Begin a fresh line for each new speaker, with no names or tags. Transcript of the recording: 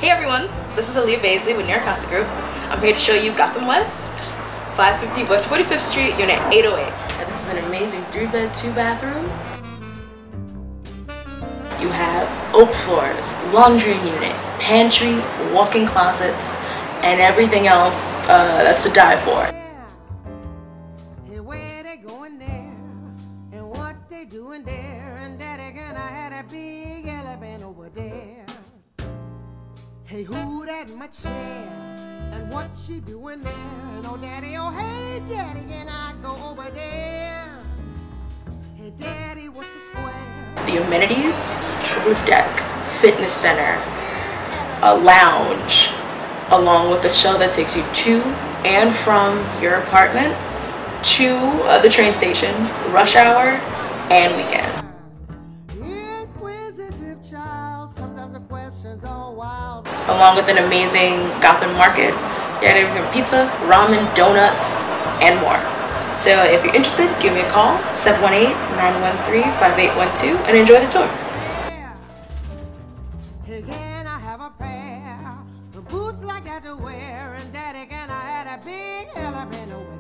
Hey everyone, this is Alia Basley with New York Casa Group. I'm here to show you Gotham West, 550 West 45th Street, Unit 808. And this is an amazing 3-bed, 2-bathroom. You have oak floors, laundry unit, pantry, walk-in closets, and everything else that's to die for.
Where they going there, and what they doing there, and that again I had a big elephant over there. Hey, who that much chair, and what she doing there, and oh daddy, oh hey daddy, can I go over there? Hey daddy, what's the square?
The amenities, roof deck, fitness center, a lounge, along with a shuttle that takes you to and from your apartment to the train station, rush hour, and weekend.
Inquisitive child, sometimes the questions are wild.
Along with an amazing Gotham market, you have everything from pizza, ramen, donuts, and more. So if you're interested, give me a call, 718-913-5812, and enjoy the tour.
Hey, can I have a pair of boots like that to wear? And daddy, can I have a big elephant over